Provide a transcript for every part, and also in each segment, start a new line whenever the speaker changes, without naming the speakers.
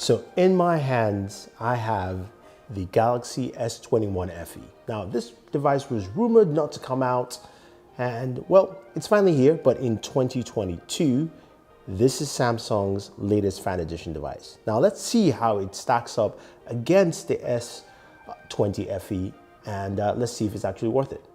So in my hands, I have the Galaxy S21 FE. Now, this device was rumored not to come out, and well, it's finally here, but in 2022, this is Samsung's latest fan edition device. Now, let's see how it stacks up against the S20 FE, and let's see if it's actually worth it.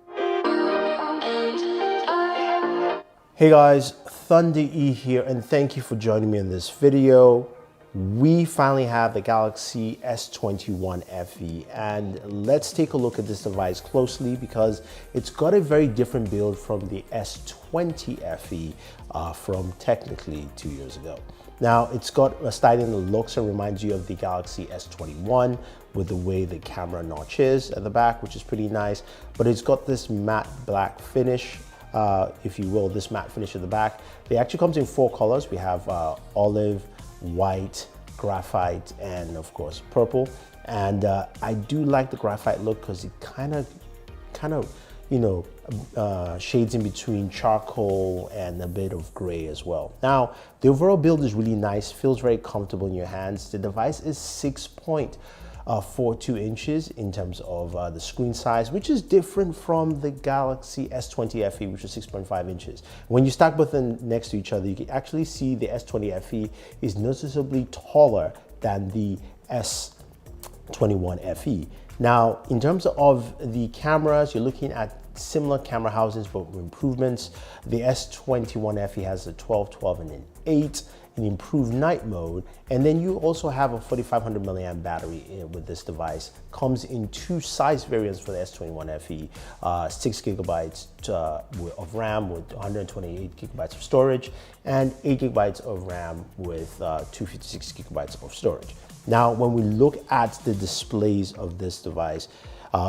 Hey guys, Thunder E here, and thank you for joining me in this video. We finally have the Galaxy S21 FE, and let's take a look at this device closely because it's got a very different build from the S20 FE from technically 2 years ago. Now, it's got a styling that looks and reminds you of the Galaxy S21 with the way the camera notch is at the back, which is pretty nice, but it's got this matte black finish, if you will, this matte finish at the back. It actually comes in 4 colors. We have olive, white, graphite, and of course purple. And I do like the graphite look because it kind of shades in between charcoal and a bit of gray as well. Now, the overall build is really nice, feels very comfortable in your hands. The device is 6.42 inches in terms of the screen size, which is different from the Galaxy S20 FE, which is 6.5 inches. When you stack both them next to each other, you can actually see the S20 FE is noticeably taller than the S21 FE. Now, in terms of the cameras, you're looking at similar camera housings but with improvements. The S21 FE has a 12, 12, and an 8. An improved night mode, and then you also have a 4500 milliamp battery with this device. Comes in 2 size variants for the S21 FE, 6 gigabytes of RAM with 128 gigabytes of storage, and 8 gigabytes of RAM with 256 gigabytes of storage. Now, when we look at the displays of this device,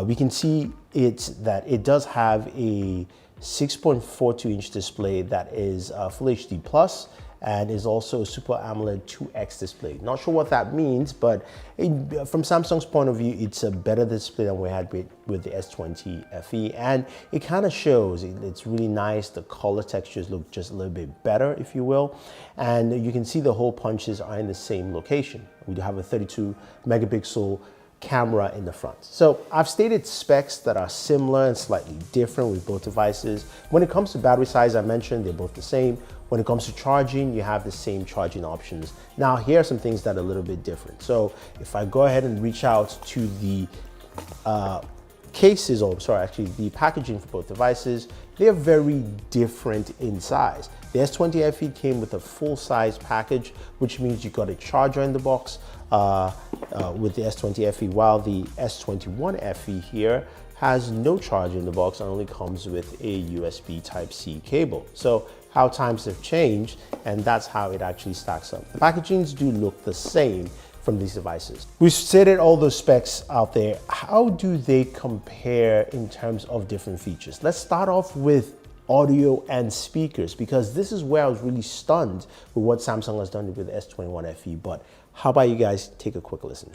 we can see that it does have a 6.42 inch display that is Full HD Plus, and is also a Super AMOLED 2X display. Not sure what that means, but from Samsung's point of view, it's a better display than we had with the S20 FE, and it kind of shows. It's really nice. The color textures look just a little bit better, if you will, and you can see the hole punches are in the same location. We do have a 32 megapixel camera in the front. So I've stated specs that are similar and slightly different with both devices. When it comes to battery size, I mentioned they're both the same. When it comes to charging, you have the same charging options. Now, here are some things that are a little bit different. So if I go ahead and reach out to the cases, or sorry, actually the packaging for both devices, they're very different in size. The S20 FE came with a full-size package, which means you got a charger in the box with the S20 FE, while the S21 FE here has no charger in the box and only comes with a USB Type-C cable. So how times have changed, and that's how it actually stacks up. The packagings do look the same from these devices. We've stated all those specs out there. How do they compare in terms of different features? Let's start off with audio and speakers, because this is where I was really stunned with what Samsung has done with the S21 FE. But how about you guys take a quick listen?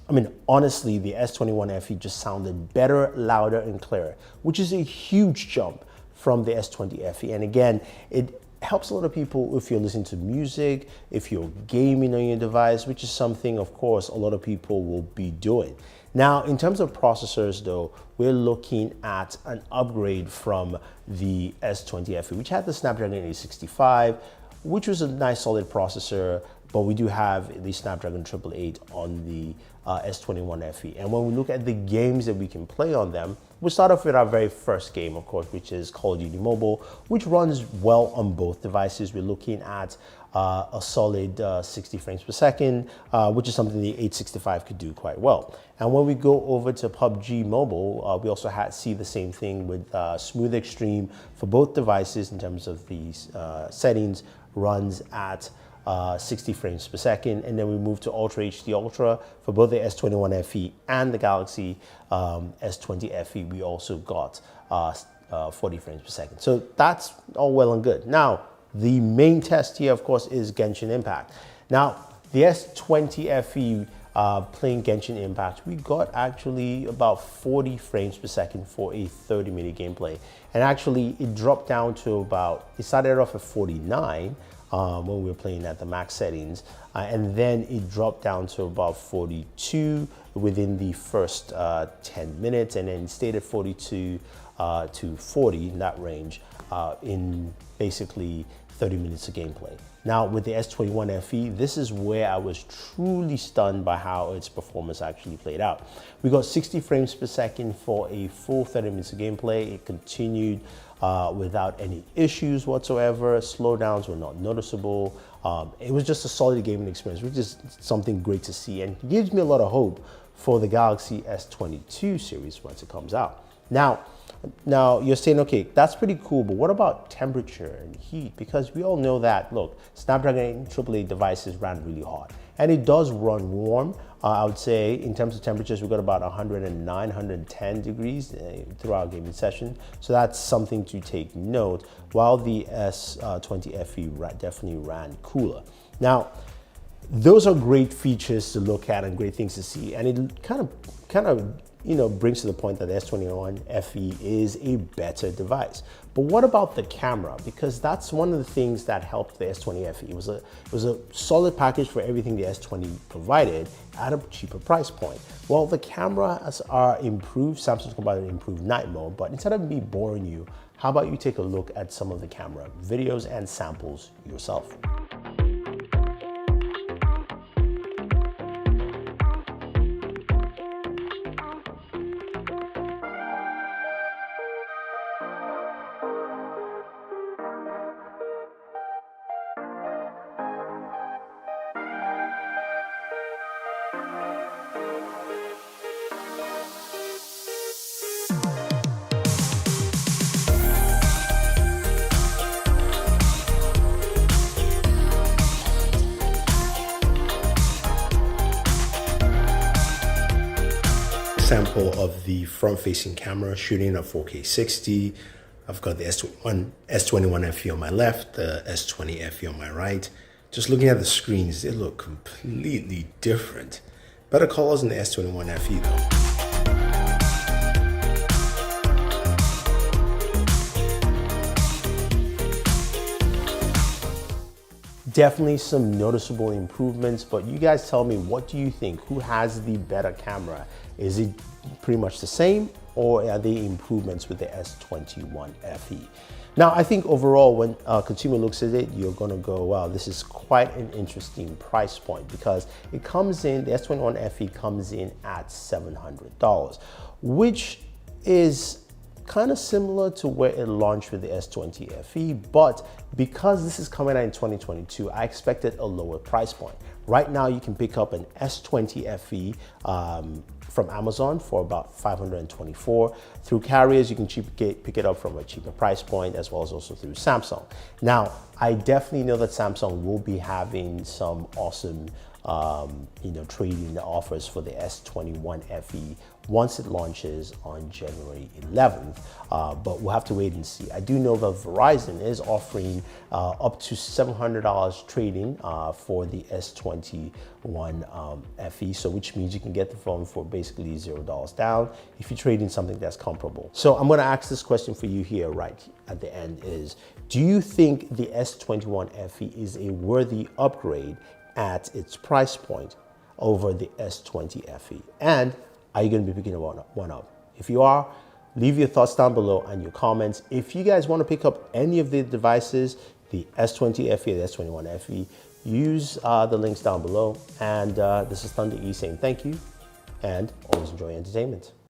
I mean, honestly, the S21 FE just sounded better, louder, and clearer, which is a huge jump from the S20 FE. And again, it helps a lot of people if you're listening to music, if you're gaming on your device, which is something, of course, a lot of people will be doing. Now, in terms of processors, though, we're looking at an upgrade from the S20 FE, which had the Snapdragon 865, which was a nice solid processor, but we do have the Snapdragon 888 on the S21 FE. And when we look at the games that we can play on them, we'll start off with our very first game, of course, which is Call of Duty Mobile, which runs well on both devices. We're looking at a solid 60 frames per second, which is something the 865 could do quite well. And when we go over to PUBG Mobile, we also see the same thing with Smooth Extreme for both devices in terms of these settings, runs at 60 frames per second. And then we move to Ultra HD Ultra for both the S21 FE and the Galaxy S20 FE. We also got 40 frames per second. So that's all well and good. Now, The main test here, of course, is Genshin Impact. Now, the S20 FE playing Genshin Impact, we got actually about 40 frames per second for a 30-minute gameplay. And actually, it dropped down to about, it started off at 49 when we were playing at the max settings. And then it dropped down to about 42 within the first 10 minutes. And then it stayed at 42 to 40 in that range in basically 30 minutes of gameplay. Now with the S21 FE, this is where I was truly stunned by how its performance actually played out. We got 60 frames per second for a full 30 minutes of gameplay. It continued without any issues whatsoever. Slowdowns were not noticeable. It was just a solid gaming experience, which is something great to see and gives me a lot of hope for the Galaxy S22 series once it comes out. Now you're saying, okay, that's pretty cool, but what about temperature and heat? Because we all know that, look, Snapdragon AAA devices ran really hot, and it does run warm. I would say in terms of temperatures, we got about 109, 110 degrees throughout our gaming session. So that's something to take note, while the S20 FE definitely ran cooler. Now, those are great features to look at and great things to see, and it kind of brings to the point that the S21 FE is a better device. But what about the camera? Because that's one of the things that helped the S20 FE. It was a solid package for everything the S20 provided at a cheaper price point. Well, the cameras are improved. Samsung's come out and improved night mode, but instead of me boring you, how about you take a look at some of the camera videos and samples yourself. Sample of the front-facing camera shooting at 4K 60. I've got the S21 FE on my left, the S20 FE on my right. Just looking at the screens, they look completely different. Better colors in the S21 FE though. Definitely some noticeable improvements, but you guys tell me, what do you think? Who has the better camera? Is it pretty much the same, or are they improvements with the S21 FE? Now, I think overall, when a consumer looks at it, you're gonna go, wow, this is quite an interesting price point, because it comes in, the S21 FE comes in at $700, which is kind of similar to where it launched with the S20 FE, but because this is coming out in 2022, I expected a lower price point. Right now, you can pick up an S20 FE from Amazon for about $524. Through carriers, you can pick it up from a cheaper price point, as well as also through Samsung. Now, I definitely know that Samsung will be having some awesome trading offers for the S21 FE once it launches on January 11th, but we'll have to wait and see. I do know that Verizon is offering up to $700 trading for the S21 FE, so which means you can get the phone for basically $0 down if you trade in something that's comparable. So I'm gonna ask this question for you here right at the end is, do you think the S21 FE is a worthy upgrade at its price point over the S20 FE? And are you going to be picking one up? If you are, leave your thoughts down below and your comments. If you guys want to pick up any of the devices, the S20 FE, the S21 FE, use the links down below. And this is Thunder E saying thank you and always enjoy entertainment.